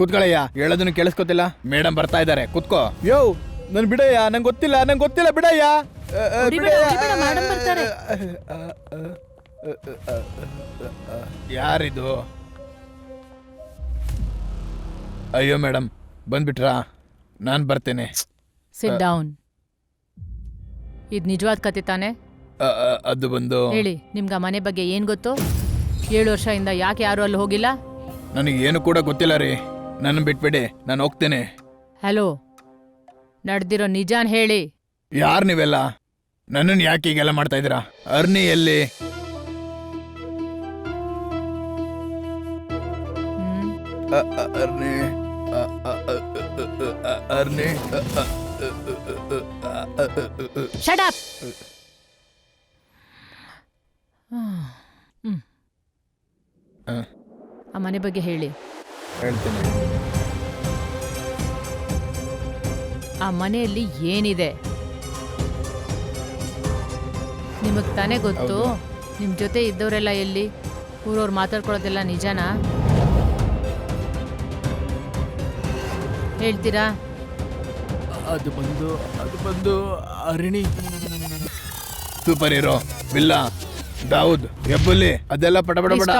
ಕೂತ್ಕೊಳ್ಳಯ್ಯ, ಹೇಳೋದನ್ನು ಕೇಳಿಸ್ಕೊತಿಲ್ಲ. ಮೇಡಮ್ ಬರ್ತಾ ಇದ್ದಾರೆ, ಕೂತ್ಕೋ. ಯೋ ನನ್ ಬಿಡಯ್ಯ, ನಂಗೆ ಗೊತ್ತಿಲ್ಲ ಬಿಡಯ್ಯ. ಮೇಡಮ್ ಬರ್ತಾರೆ. ಯಾರಿದು? ಅಯ್ಯೋ ಮೇಡಮ್ ಬಂದ್ಬಿಟ್ರಾ? ನಾನು ಬರ್ತೇನೆ. Sit down. ಇದು ನಿಜವಾದ ಕತೆ ತಾನೆ? ಅದು ಬಂದು ಹೇಳಿ, ನಿಮ್ಗೆ ಆ ಮನೆ ಬಗ್ಗೆ ಏನ್ ಗೊತ್ತು? 7 ವರ್ಷದಿಂದ ಯಾಕೆ ಯಾರು ಅಲ್ಲಿ ಹೋಗಿಲ್ಲ? ನನಗೇನು ಕೂಡ ಗೊತ್ತಿಲ್ಲ ರೀ. ನನ್ನ ಬಿಟ್ಬಿಡಿ, ನಾನು ಹೋಗ್ತೇನೆ. ಹಲೋ, ನಡೆದಿರೋ ನಿಜಾನ್ ಹೇಳಿ. ಯಾರು ನೀವೆಲ್ಲ? ನನ್ನನ್ನು ಯಾಕೆ ಹೀಗೆಲ್ಲ ಮಾಡ್ತಾ ಇದ್ದೀರಾ? ಅರ್ನಿ ಎಲ್ಲಿ? ಅರ್ನಿ ಅರ್ನಿ ಶಟ್ ಅಪ್. ಆ ಮನೆ ಬಗ್ಗೆ ಹೇಳಿ. ಹೇಳ್ತೀನಿ. ಆ ಮನೆಯಲ್ಲಿ ಏನಿದೆ ನಿಮಗ್ ತಾನೇ ಗೊತ್ತು. ನಿಮ್ ಜೊತೆ ಇದ್ದವರೆಲ್ಲ ಎಲ್ಲಿ? ಊರವ್ರು ಮಾತಾಡ್ಕೊಳ್ಳೋದೆಲ್ಲ ನಿಜನಾ? ಹೇಳ್ತೀರಾ? ಅದು ಬಂದು ಅರಿಣಿ, ಸೂಪರ್ ಹೀರೋ, ವಿಲ್ಲ, ದಾವೂದ್, ಹೆಬ್ಬುಲಿ, ಅದೆಲ್ಲ ಪಟಪಟ.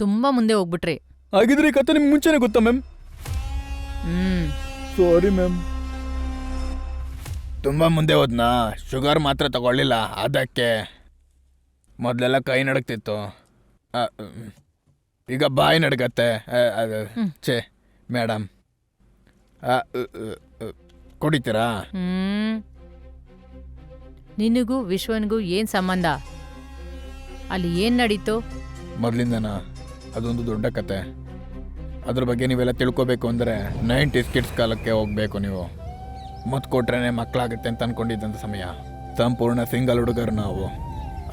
ತುಂಬಾ ಮುಂದೆ ಹೋಗ್ಬಿಟ್ರಿ. ಹಾಗಿದ್ರೆ ಈ ಕತೆ ನಿಮ್ಗೆ ಮುಂಚೆನೆ ಗೊತ್ತಾ ಮ್ಯಾಮ್? Sorry ma'am. ತುಂಬಾ ಮುಂದೆ ಹೋದ್ನಾ? ಶುಗರ್ ಮಾತ್ರ ತಗೊಳ್ಳಿಲ್ಲ, ಅದಕ್ಕೆ. ಮೊದಲೆಲ್ಲ ಕೈ ನಡಕ್ತಿತ್ತು, ಈಗ ಬಾಯಿ ನಡ್ಕತ್ತೆ. ಛೇ ಮೇಡಮ್, ಕುಡಿತೀರಾ? ನಿನಗೂ ವಿಶ್ವನ್ಗೂ ಏನ್ ಸಂಬಂಧ? ಅಲ್ಲಿ ಏನ್ ನಡೀತು? ಮೊದಲಿಂದನಾ? ಅದೊಂದು ದೊಡ್ಡ ಕತೆ. ಅದ್ರ ಬಗ್ಗೆ ನೀವೆಲ್ಲ ತಿಳ್ಕೊಬೇಕು ಅಂದರೆ 90s ಕಿಡ್ಸ್ ಕಾಲಕ್ಕೆ ಹೋಗ್ಬೇಕು ನೀವು. ಮುತ್ತು ಕೊಟ್ರೇನೆ ಮಕ್ಕಳಾಗುತ್ತೆ ಅಂತ ಅನ್ಕೊಂಡಿದ್ದಂಥ ಸಮಯ. ಸಂಪೂರ್ಣ ಸಿಂಗಲ್ ಹುಡುಗರು ನಾವು.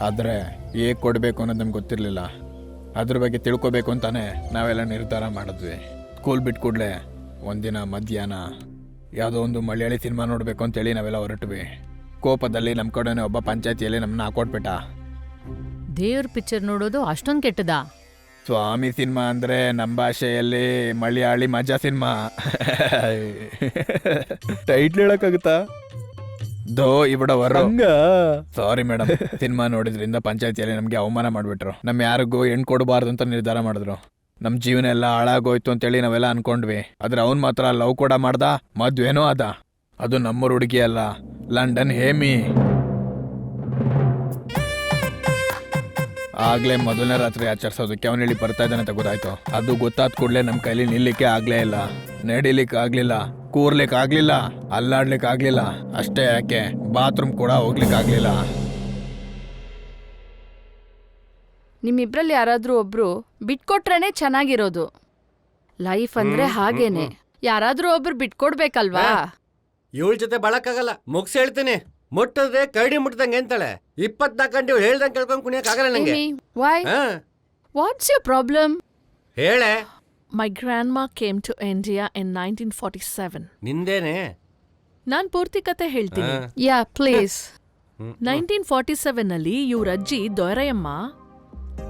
ಆದರೆ ಹೇಗೆ ಕೊಡಬೇಕು ಅನ್ನೋದು ನಮ್ಗೆ ಗೊತ್ತಿರಲಿಲ್ಲ. ಅದ್ರ ಬಗ್ಗೆ ತಿಳ್ಕೊಬೇಕು ಅಂತಾನೆ ನಾವೆಲ್ಲ ನಿರ್ಧಾರ ಮಾಡಿದ್ವಿ. ಸ್ಕೂಲ್ ಬಿಟ್ಟು ಕೂಡಲೇ ಒಂದಿನ ಮಧ್ಯಾಹ್ನ ಯಾವುದೋ ಒಂದು ಮಲಯಾಳಿ ಸಿನಿಮಾ ನೋಡಬೇಕು ಅಂತೇಳಿ ನಾವೆಲ್ಲ ಹೊರಟ್ವಿ. ಕೋಪದಲ್ಲಿ ನಮ್ಮ ಕಡೆನೇ ಒಬ್ಬ ಪಂಚಾಯತಿಯಲ್ಲಿ ನಮ್ಮನ್ನ ಹಾಕೊಟ್ಬಿಟ್ಟ. ದೇವ್ರ ಪಿಕ್ಚರ್ ನೋಡೋದು ಅಷ್ಟೊಂದು ಕೆಟ್ಟದಾ? ಸ್ವಾಮಿ ಸಿನಿಮಾ ಅಂದರೆ ನಮ್ಮ ಭಾಷೆಯಲ್ಲಿ ಮಲಯಾಳಿ ಮಜಾ ಸಿನಿಮಾ. ಟೈಟ್ಲ್ ಹೇಳಕ್ಕಾಗುತ್ತಾ? ದೋ ಇವಡವರು. ಸಾರಿ ಮೇಡಮ್, ಸಿನಿಮಾ ನೋಡಿದ್ರಿಂದ ಪಂಚಾಯತಿಯಲ್ಲಿ ನಮಗೆ ಅವಮಾನ ಮಾಡಿಬಿಟ್ರು. ನಮ್ಮ ಯಾರಿಗೂ ಹೆಣ್ಣು ಕೊಡಬಾರ್ದು ಅಂತ ನಿರ್ಧಾರ ಮಾಡಿದ್ರು. ನಮ್ಮ ಜೀವನ ಎಲ್ಲ ಹಾಳಾಗೋಯ್ತು ಅಂತೇಳಿ ನಾವೆಲ್ಲ ಅನ್ಕೊಂಡ್ವಿ. ಆದ್ರೆ ಅವ್ನು ಮಾತ್ರ ಲವ್ ಕೂಡ ಮಾಡ್ದ, ಮದ್ವೆನೂ ಅದ. ಅದು ನಮ್ಮೂರು ಹುಡುಗಿ ಅಲ್ಲ, ಲಂಡನ್ ಹೇಮಿ. ಆಗ್ಲೇ ಮೊದಲನೇ ರಾತ್ರಿ ಆಚರಿಸೋದಕ್ಕೆ ಅವನು ಹೇಳಿ ಬರ್ತಾ ಇದ್ದಾನೆ ಅಂತ ಗೊತ್ತಾಯ್ತು. ಅದು ಗೊತ್ತಾದ ಕೂಡಲೇ ನಮ್ಮ ಕೈಲಿ ನಿಲ್ಲಿಕ್ಕೆ ಆಗ್ಲೇ ಇಲ್ಲ, ನಡಿಲಿಕ್ಕೆ ಆಗ್ಲಿಲ್ಲ, ಕೂರ್ಲಿಕ್ಕೆ ಆಗ್ಲಿಲ್ಲ, ಅಲ್ಲಾಡ್ಲಿಕ್ಕೆ ಆಗ್ಲಿಲ್ಲ. ಅಷ್ಟೇ ಯಾಕೆ, ಬಾತ್ರೂಮ್ ಕೂಡ ಹೋಗ್ಲಿಕ್ಕೆ ಆಗ್ಲಿಲ್ಲ. ನಿಮ್ಮಿಬ್ರಲ್ಲಿ ಯಾರಾದ್ರೂ ಒಬ್ರು ಬಿಟ್ಕೊಟ್ರೇನೆ ಚೆನ್ನಾಗಿರೋದು. ಲೈಫ್ ಅಂದ್ರೆ ಹಾಗೇನೆ, ಯಾರಾದ್ರೂ ಒಬ್ರು ಬಿಟ್ಕೊಡ್ಬೇಕಲ್ವಾ? ಇವಳ ಜೊತೆ ಬಾಳಕ್ಕಾಗಲ್ಲ, ಮುಗ್ಸಿ ಹೇಳ್ತೀನಿ. ಮುಟ್ಟಿದ್ರೆ ಕರಡಿ ಮುಟ್ದಂಗೆ ಅಂತಾಳೆ. 24 ಗಂಟೆ ಇವಳು ಹೇಳ್ದಂಗೆ ಕೇಳ್ಕೊಂಡು ಕುಣಿಯಕ್ ಆಗಲ್ಲ ನಂಗೆ. Why? What's your problem? ಹೇಳೆ. My grandma came to India in 1947. ನಿಂದೇನೆ? ನಾನ್ ಪೂರ್ತಿ ಕತೆ ಹೇಳ್ತೀನಿ. Yeah, please. 1947 ನಲ್ಲಿ ಇವ್ರ ಅಜ್ಜಿ ದೊರೆಯಮ್ಮ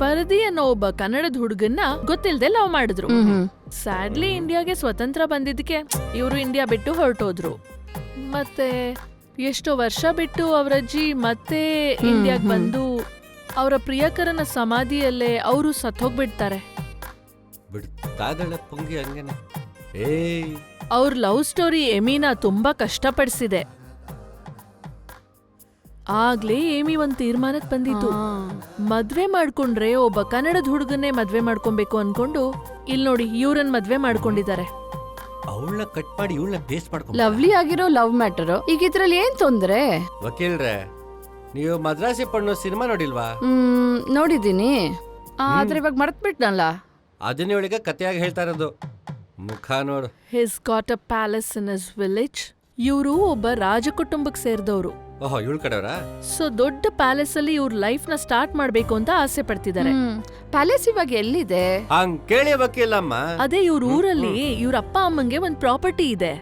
ಪರದಿ ಅನ್ನೋ ಒಬ್ಬ ಕನ್ನಡದ ಹುಡುಗನ್ನ ಗೊತ್ತಿಲ್ದೆ ಲವ್ ಮಾಡಿದ್ರು. ಸ್ಯಾಡ್ಲಿ ಇಂಡಿಯಾಗೆ ಸ್ವತಂತ್ರ ಬಂದಿದ್ದಕ್ಕೆ ಇವರು ಇಂಡಿಯಾ ಬಿಟ್ಟು ಹೊರಟೋದ್ರು. ಮತ್ತೆ ಎಷ್ಟೋ ವರ್ಷ ಬಿಟ್ಟು ಅವರಜ್ಜಿ ಮತ್ತೆ ಇಂಡಿಯಾಗ್ ಬಂದು ಅವರ ಪ್ರಿಯಕರನ ಸಮಾಧಿಯಲ್ಲೇ ಅವರು ಸತ್ತೋಗ್ಬಿಡ್ತಾರೆ. ಅವ್ರ ಲವ್ ಸ್ಟೋರಿ ಎಮಿನ ತುಂಬಾ ಕಷ್ಟಪಡಿಸಿದೆ. ಆಗ್ಲೇ ಏಮಿ ಒಂದ್ ತೀರ್ಮಾನಕ್ ಬಂದಿತ್ತು. ಮದ್ವೆ ಮಾಡ್ಕೊಂಡ್ರೆ ಒಬ್ಬ ಕನ್ನಡದ ಹುಡುಗನ್ನೇ ಮದ್ವೆ ಮಾಡ್ಕೊಬೇಕು ಅನ್ಕೊಂಡು ಇಲ್ ನೋಡಿ ಇವ್ರನ್ ಮದ್ವೆ ಮಾಡ್ಕೊಂಡಿದ್ದಾರೆ. ಅವಳನ್ನ ಕಟ್ ಮಾಡಿ ಇವಳನ್ನ ಬೇಸ್ ಮಾಡ್ಕೊಂಡು ಲವ್ಲಿ ಆಗಿರೋ ಲವ್ ಮ್ಯಾಟರ್. ಈಗ ಇದ್ರಲ್ಲಿ ಏನ್ ತೊಂದ್ರೆ? ವಕೀಲ್ರೆ, ನೀವು ಮದ್ರಾಸಿ ಪಣ್ಣು ಸಿನಿಮಾ ನೋಡಿಲ್ವಾ? ನೋಡಿದೀನಿ, ಆದ್ರೆ ಇವಾಗ ಮರ್ತ್ಬಿಟ್ನಲ್ಲ. ಅದನ್ನ ಇವಳಿಗೆ ಕತೆಯಾಗಿ ಹೇಳ್ತಾ ಇರೋದು. ಮುಖ ನೋಡು. He's got a palace in his village. ಇವರು ಒಬ್ಬ ರಾಜ ಕುಟುಂಬಕ್ಕೆ ಸೇರಿದವರು. ಓಹೋ, ಇವಳ ಕಡೆಯವರಾ? ಸೊ ದೊಡ್ಡ ಪ್ಯಾಲೇಸ್ ಅಲ್ಲಿ ಇವ್ರ ಲೈಫ್ ನ ಸ್ಟಾರ್ಟ್ ಮಾಡ್ಬೇಕು ಅಂತ ಆಸೆ ಪಡ್ತಿದ್ದಾರೆ. ಪ್ಯಾಲೇಸ್ ಇವಾಗ ಎಲ್ಲಿದೆ? ಹಂಗ್ ಕೇಳಿ ವಕೀಲಮ್ಮ. ಅದೇ ಇವ್ರ ಊರಲ್ಲಿ ಇವ್ರ ಅಪ್ಪ ಅಮ್ಮಂಗೆ ಒಂದ್ ಪ್ರಾಪರ್ಟಿ ಇದೆ.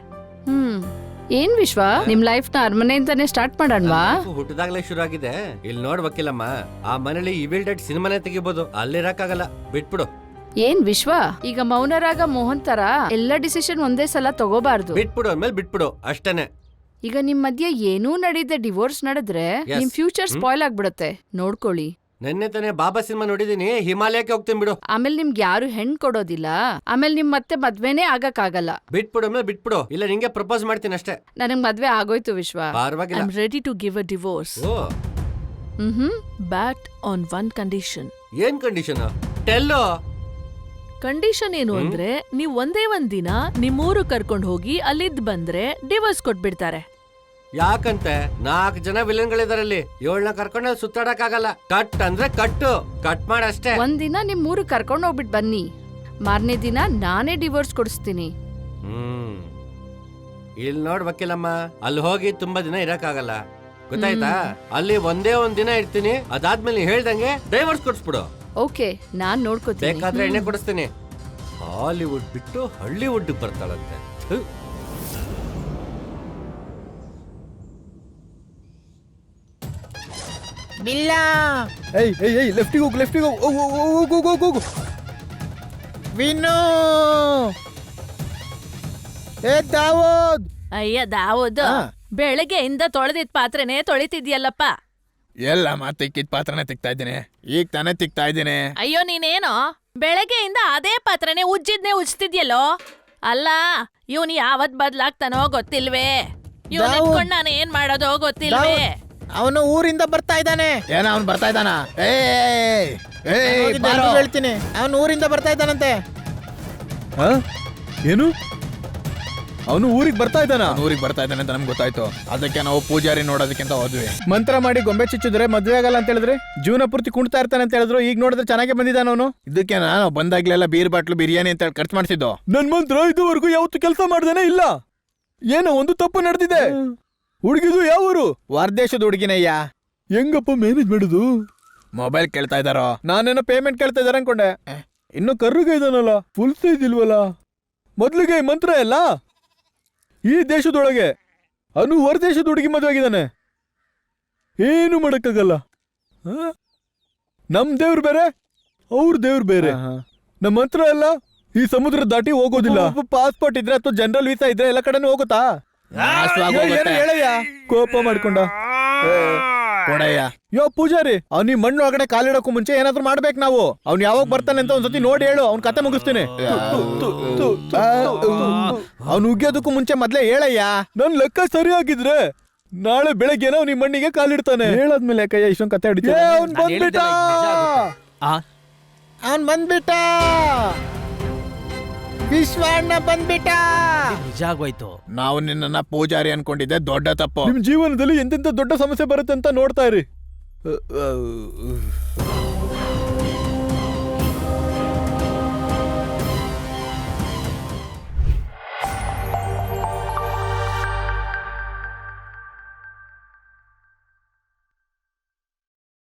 ಏನ್ ವಿಶ್ವ, ನಿಮ್ ಲೈಫ್ ನ ಅರಮನೆಯಿಂದಾನೇ ಸ್ಟಾರ್ಟ್ ಮಾಡೋಣವಾ? ಹುಟ್ಟದಾಗ್ಲೇ ಶುರು ಆಗಿದೆ. ಇಲ್ಲಿ ನೋಡ್ ವಕೀಲಮ್ಮ, ಆ ಮನೇಲಿ ಇವಿಲ್ ಡೆಡ್ ಸಿನಿಮಾನೇ ತೆಗಿಬಹುದು, ಅಲ್ಲಿರಕ್ಕಾಗಲ್ಲ, ಬಿಟ್ಬಿಡು. ಏನ್ ವಿಶ್ವ, ಈಗ ಮೌನರಾಗ ಮೋಹನ್ ತರ ಎಲ್ಲ ಡಿಸಿಷನ್ ಒಂದೇ ಸಲ ತಗೋಬಾರ್ದು. ಬಿಟ್ಬಿಡು ಅಂದ್ಮೇಲೆ ಬಿಟ್ಬಿಡು ಅಷ್ಟೇನೆ. ಈಗ ನಿಮ್ ಮಧ್ಯೆ ಏನೂ ನಡೆದ ಡಿವೋರ್ಸ್ ನಡೆದ್ರೆ ನಿಮ್ ಫ್ಯೂಚರ್ ಸ್ಪಾಯ್ಲ್ ಆಗ್ಬಿಡತ್ತೆ, ನೋಡ್ಕೊಳ್ಳಿ. ನೆನ್ನೆ ತಾನೇ ಬಾಬಾ ಸಿನಿಮಾ ನೋಡಿದೀನಿ, ಹಿಮಾಲಯಕ್ಕೆ ಹೋಗ್ತೀನಿ ಬಿಡು. ಆಮೇಲೆ ನಿಮ್ಗೆ ಯಾರು ಹೆಣ್ ಕೊಡೋದಿಲ್ಲ, ಆಮೇಲೆ ನಿಮ್ ಮತ್ತೆ ಮದ್ವೆನೇ ಆಗಕ್ಕಾಗಲ್ಲ. ಬಿಟ್ಬಿಡು ಅಂದ್ಮೇಲೆ ಬಿಟ್ಬಿಡು, ಇಲ್ಲ ನಿಂಗೆ ಪ್ರಪೋಸ್ ಮಾಡ್ತೀನಿ ಅಷ್ಟೇ. ನನಗ್ ಮದ್ವೆ ಆಗೋಯ್ತು ವಿಶ್ವ. ಐ ಪರವಾಗಿಲ್ಲ. Am ready to give a divorce, oh but on one condition. ಏನ್ ಕಂಡೀಷನ್? ಟೆಲ್ಲೋ. ಕಂಡೀಷನ್ ಏನು ಅಂದ್ರೆ, ನೀವ್ ಒಂದೇ ಒಂದ್ ದಿನ ನಿಮ್ಮೂರು ಕರ್ಕೊಂಡ್ ಹೋಗಿ ಅಲ್ಲಿದ್ ಬಂದ್ರೆ ಡಿವೋರ್ಸ್ ಕೊಟ್ಬಿಡ್ತಾರೆ. ಯಾಕಂತೆ 4 ಜನ ವಿಲನ್ಗಳಿದಾರಲ್ಲಿ, 7ನ ಕರ್ಕೊಂಡು ಸುತ್ತಾಡಕ್ ಆಗಲ್ಲ. ಕಟ್ ಅಂದ್ರೆ ಕಟ್ಟು, ಕಟ್ ಮಾಡಷ್ಟೇ. ಒಂದಿನ ನಿಮ್ ಊರು ಕರ್ಕೊಂಡ್ ಹೋಗ್ಬಿಟ್ ಬನ್ನಿ, ಮಾರನೇ ದಿನ ನಾನೇ ಡಿವೋರ್ಸ್ ಕೊಡಿಸ್ತೀನಿ. ಇಲ್ಲಿ ನೋಡ್ ವಕೀಲಮ್ಮ, ಅಲ್ಲಿ ಹೋಗಿ ತುಂಬಾ ದಿನ ಇರಕ್ಕಾಗಲ್ಲ, ಗೊತ್ತಾಯ್ತಾ? ಅಲ್ಲಿ ಒಂದೇ ಒಂದ್ ದಿನ ಇರ್ತೀನಿ, ಅದಾದ್ಮೇಲೆ ನೀ ಹೇಳ್ದಂಗೆ ಡೈವರ್ಸ್ ಕೊಡ್ಸ್ಬಿಡು. ಓಕೆ, ನಾನ್ ನೋಡ್ಕೋತೀನಿ. ಬೇಕಾದ್ರೆ ಎಣ್ಣೆ ಕೊಡಿಸ್ತೀನಿ. ಹಾಲಿವುಡ್ ಬಿಟ್ಟು ಹಳ್ಳಿವುಡ್ ಬರ್ತಾಳಂತೆ. ಥು. ಬಿಲ್ಲ. ಏಯ್ ಏಯ್ ಏಯ್, ಲೆಫ್ಟಿಗೆ ಹೋಗು, ಲೆಫ್ಟಿಗೆ ಹೋಗು, ಹೋಗು ಹೋಗು ಹೋಗು. ವಿನು, ಏ ದಾವೂದ್. ಅಯ್ಯ ದಾವೂದ್, ಹಾ. ಬೆಳಗ್ಗೆಯಿಂದ ತೊಳೆದಿದ್ ಪಾತ್ರೆನೇ ತೊಳಿತಿದ್ಯಲ್ಲಪ್ಪ. ಎಲ್ಲ ಮತ್ತೆ ತಿಕ್ಕಿದ ಪಾತ್ರನೇ ತಿಕ್ತಾ ಇದ್ದೀನಿ, ಈಗ ತಾನೇ ತಿಕ್ತಾ ಇದ್ದೀನಿ. ಅಯ್ಯೋ ನೀನೇನೋ ಬೆಳಗ್ಗೆಯಿಂದ ಅದೇ ಪಾತ್ರೆನೇ ಉಜ್ಜಿದ್ನೇ ಉಜ್ತಿದ್ಯಲ್ಲೋ. ಅಲ್ಲ, ಇವನ್ ಯಾವತ್ ಬದ್ಲಾಗ್ತಾನೋ ಗೊತ್ತಿಲ್ವೇ? ಇವ್ನ ದಾವೂದ್. ಇಟ್ಕೊಂಡ್ ನಾನು ಏನ್ ಮಾಡೋದೋ ಗೊತ್ತಿಲ್ವೇ? ಅವನು ಊರಿಂದ ಬರ್ತಾ ಇದ್ದಾನೆ. ಏನ ಅವನು ಬರ್ತಾ ಇದ್ದಾನ? ಹೇಳ್ತೀನಿ, ಅವನು ಊರಿಂದ ಬರ್ತಾ ಇದ್ದಾನಂತೆ. ಏನು, ಅವನು ಊರಿಗೆ ಬರ್ತಾ ಇದ್ದಾನ? ಊರಿಗೆ ಬರ್ತಾ ಇದ್ದಾನೆ ಅಂತ ನಮ್ಗೆ ಗೊತ್ತಾಯ್ತು. ಅದಕ್ಕೆ ನಾವು ಪೂಜಾರಿ ನೋಡೋದಕ್ಕಿಂತ ಹೋದ್ವಿ. ಮಂತ್ರ ಮಾಡಿ ಗೊಂಬೆ ಚುಚ್ಚಿದ್ರೆ ಮದ್ವೆ ಆಗಲ್ಲ ಅಂತ ಹೇಳಿದ್ರೆ, ಜೀವನ ಪೂರ್ತಿ ಕುಣ್ತಾ ಇರ್ತಾನೆ ಅಂತ ಹೇಳಿದ್ರು. ಈಗ ನೋಡಿದ್ರೆ ಚೆನ್ನಾಗಿ ಬಂದಿದ್ದಾನ ಅವನು. ಇದಕ್ಕೆ ನಾನು ಬಂದಾಗ್ಲೆಲ್ಲ ಬೀರ್ ಬಾಟ್ಲು ಬಿರಿಯಾನಿ ಅಂತ ಹೇಳಿ ಖರ್ಚು ಮಾಡಿಸಿದ್ದು. ನನ್ ಮಂತ್ರ ಇದುವರೆಗೂ ಯಾವತ್ತು ಕೆಲಸ ಮಾಡ್ದೇನೆ ಇಲ್ಲ. ಏನೋ ಒಂದು ತಪ್ಪು ನಡೆದಿದೆ. ಹುಡುಗಿದು ಯಾವ ಊರು? ಹೊರದೇಶದ ಹುಡುಗಿನಯ್ಯ. ಹೆಂಗಪ್ಪ ಮ್ಯಾನೇಜ್ ಮಾಡುದು? ಮೊಬೈಲ್ ಕೇಳ್ತಾ ಇದ್ದಾರೋ, ನಾನೇನೋ ಪೇಮೆಂಟ್ ಕೇಳ್ತಾ ಇದಾರೆ ಅನ್ಕೊಂಡೆ. ಇನ್ನು ಕರ್ರಗ ಇದಾನಲ್ಲ, ಫುಲ್ ಸೈಜ್ ಇಲ್ವಲ್ಲ. ಮೊದ್ಲಿಗೆ ಈ ಮಂತ್ರ ಎಲ್ಲ ಈ ದೇಶದೊಳಗೆ, ಅವನು ಹೊರ ದೇಶದ ಹುಡುಗಿ ಮದುವೆ ಆಗಿದ್ದಾನೆ. ಏನು ಮಾಡಕ್ಕಾಗಲ್ಲ. ನಮ್ ದೇವ್ರು ಬೇರೆ, ಅವ್ರ ದೇವ್ರು ಬೇರೆ. ನಮ್ಮ ಮಂತ್ರ ಎಲ್ಲ ಈ ಸಮುದ್ರ ದಾಟಿ ಹೋಗೋದಿಲ್ಲ. ಪಾಸ್ಪೋರ್ಟ್ ಇದ್ರೆ ಅಥವಾ ಜನರಲ್ ವೀಸಾ ಇದ್ರೆ ಎಲ್ಲ ಕಡೆನೂ ಹೋಗುತ್ತಾ? ಹೇಳಯ್ಯ, ಕೋಪ ಮಾಡ್ಕೊಂಡ. ಕೊಡಯ್ಯ. ಯೋ ಪೂಜಾರಿ, ಅವ್ನಿ ಮಣ್ಣು ಒಳಗಡೆ ಕಾಲಿಡೋಕ್ಕೂ ಮುಂಚೆ ಏನಾದ್ರು ಮಾಡ್ಬೇಕು ನಾವು. ಅವ್ನು ಯಾವಾಗ ಬರ್ತಾನೆ ಅಂತ ಒಂದ್ಸತಿ ನೋಡಿ ಹೇಳು, ಅವ್ನ ಕತೆ ಮುಗಿಸ್ತೀನಿ. ಅವ್ನು ಉಗ್ಯೋದಕ್ಕೂ ಮುಂಚೆ ಮೊದ್ಲೇ ಹೇಳಯ್ಯ. ನನ್ ಲೆಕ್ಕ ಸರಿಯಾಗಿದ್ರೆ ನಾಳೆ ಬೆಳಗ್ಗೆ ನಾವು ನಿಮ್ಮ ಮಣ್ಣಿಗೆ ಕಾಲಿಡ್ತಾನೆ. ಹೇಳದ್ಮೇಲೆ ಕೈಯ ಇಷ್ಟೊಂದು ಕತೆ ಹಿಡಿತ. ಅವ್ನ್ ಬಂದ್ಬಿಟ್ಟ. ಅವ್ನ್ ಬಂದ್ಬಿಟ್ಟ, ವಿಶ್ವಣ್ಣ ಬಂದ್ಬಿಟ್ಟ. ನಿಜ ಆಗೋಯ್ತು. ನಾವು ನಿನ್ನ ಪೂಜಾರಿ ಅನ್ಕೊಂಡಿದ್ದೆ, ದೊಡ್ಡ ತಪ್ಪು. ನಿಮ್ ಜೀವನದಲ್ಲಿ ಎಂತೆಂತ ದೊಡ್ಡ ಸಮಸ್ಯೆ ಬರುತ್ತೆ ಅಂತ ನೋಡ್ತಾ ಇರಿ.